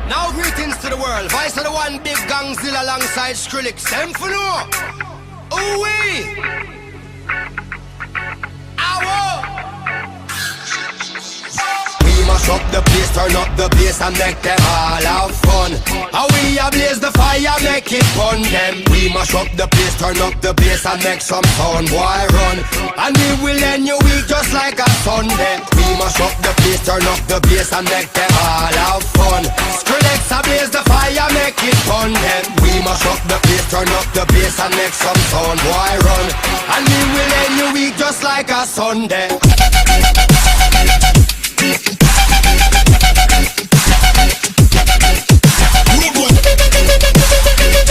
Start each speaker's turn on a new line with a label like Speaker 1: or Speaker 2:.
Speaker 1: Now greetings to the world. Vice of the one big gangzilla alongside Skrillex. Them for no. Ooh-wee. Mash up the place, turn up the bass and make them all have fun. How we ablaze the fire, make it fun them. We mash up the place, turn up the bass and make some sound, boy run. And we will end your week just like a Sunday. We mash up the place, turn up the bass and make them all have fun. Skrillex ablaze the fire, make it fun them. We mash up the place, turn up the bass and make some sound, boy run. And we will end your week just like a Sunday.